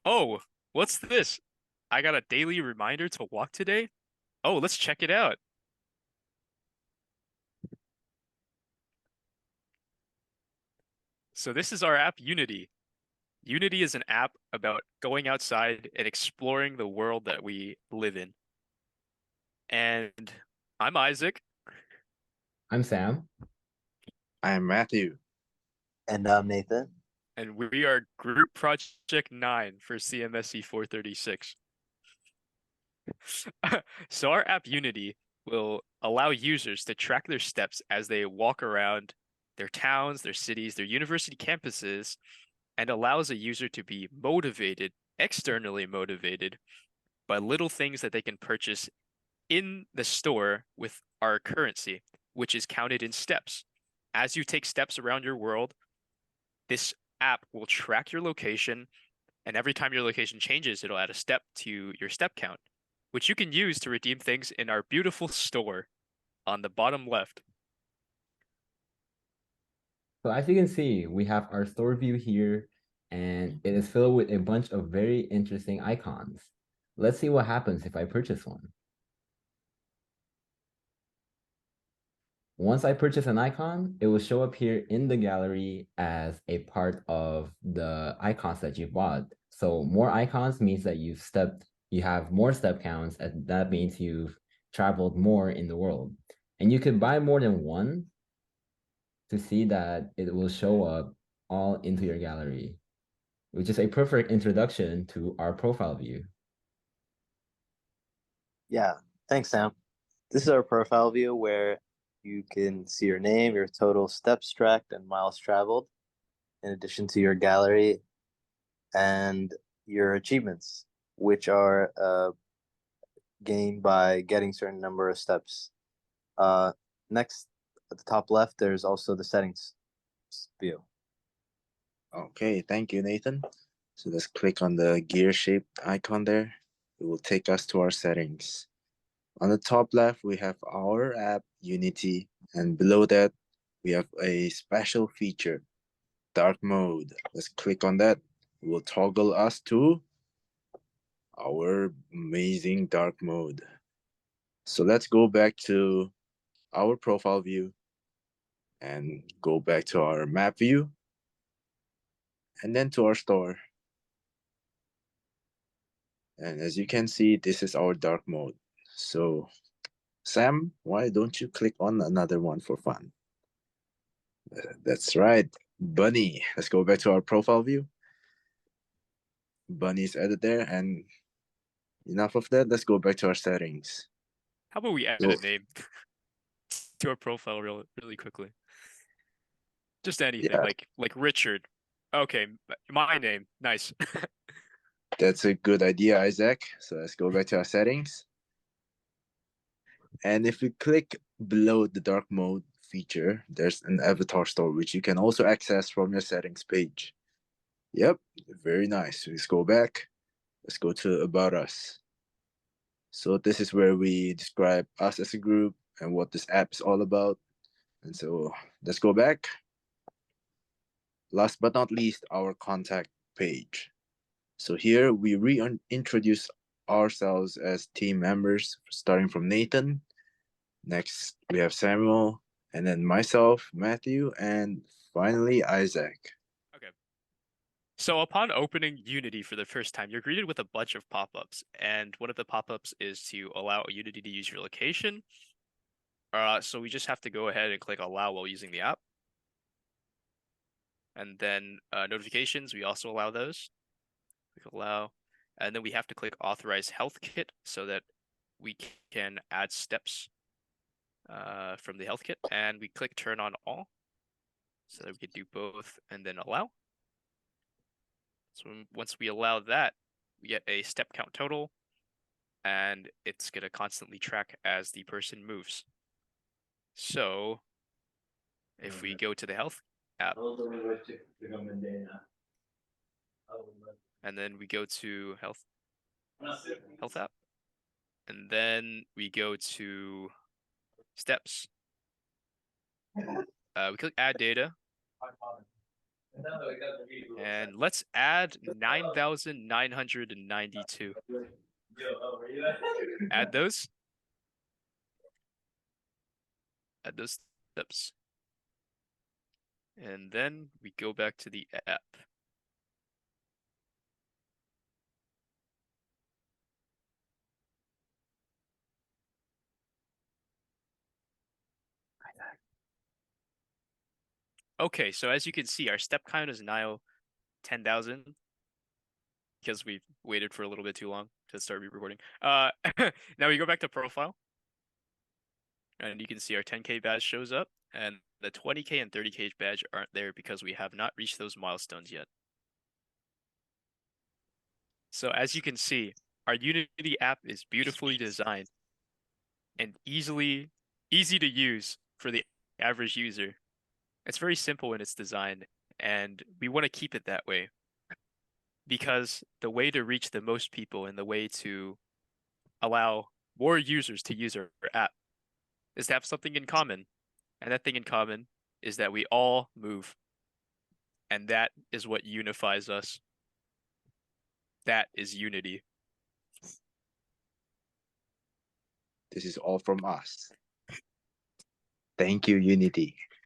Oh, what's this? I got a daily reminder to walk today? Oh, let's check it out. So this is our app Unity. Unity is an app about going outside and exploring the world that we live in. And I'm Isaac, I'm Sam. I am Matthew. And Nathan. and we are Group Project 9 for CMSE 436. So our app Unity will allow users to track their steps as they walk around their towns, their cities, their university campuses, and allows a user to be motivated, externally motivated, by little things that they can purchase in the store with our currency, which is counted in steps. As you take steps around your world, this app will track your location, and every time your location changes, it'll add a step to your step count, which you can use to redeem things in our beautiful store on the bottom left. So as you can see, we have our store view here, and it is filled with a bunch of very interesting icons. Let's see what happens if I purchase one. Once I purchase an icon, it will show up here in the gallery as a part of the icons that you bought. So more icons means that you have more step counts, and that means you've traveled more in the world. And you could buy more than one to see that it will show up all into your gallery, which is a perfect introduction to our profile view. Yeah, thanks, Sam. This is our profile view where you can see your name, your total steps tracked, and miles traveled, in addition to your gallery and your achievements, which are gained by getting certain number of steps. Uh, Next, at the top left, there's also the settings view. Okay, thank you, Nathan. So let's click on the gear-shaped icon there. It will take us to our settings. On the top left, we have our app, Unity, and below that, we have a special feature, dark mode. Let's click on that. It will toggle us to our amazing dark mode. So let's go back to our profile view and go back to our map view and then to our store. And as you can see, this is our dark mode. So, Sam, why don't you click on another one for fun? That's right, Bunny. Let's go back to our profile view. Bunny's added there, and enough of that. Let's go back to our settings. How about we add So, a name to our profile really quickly? Just anything, yeah, like Richard. Okay, my name. Nice. that's a good idea, Isaac. So let's go back to our settings. And if we click below the dark mode feature, there's an avatar store, which you can also access from your settings page. Yep, very nice. Let's go back. Let's go to About Us. So this is where we describe us as a group and what this app is all about. And so let's go back. Last but not least, our contact page. So here we reintroduce ourselves as team members, starting from Nathan. Next, we have Samuel, and then myself, Matthew, and finally Isaac. Okay. So upon opening Unity for the first time, you're greeted with a bunch of pop-ups, and one of the pop-ups is to allow Unity to use your location. So we just have to go ahead and click allow while using the app. And then notifications, we also allow those. Click allow. And then we have to click authorize health kit so that we can add steps from the health kit. And we click turn on all so that we can do both and then allow. So once we allow that, we get a step count total, and it's going to constantly track as the person moves. So if we go to the health app, and then we go to health app, and then we go to steps. We click add data, And let's add 9,992. Add those. Add those steps. And then we go back to the app. Okay, so as you can see, our step count is now 10,000 because we waited for a little bit too long to start re-recording. Now we go back to profile, and you can see our 10K badge shows up, and the 20K and 30K badge aren't there because we have not reached those milestones yet. So as you can see, our Unity app is beautifully designed and easy to use for the average user. It's very simple in its design, and we want to keep it that way because the way to reach the most people and the way to allow more users to use our app is to have something in common. And that thing in common is that we all move. And that is what unifies us. That is unity. This is all from us. Thank you, Unity.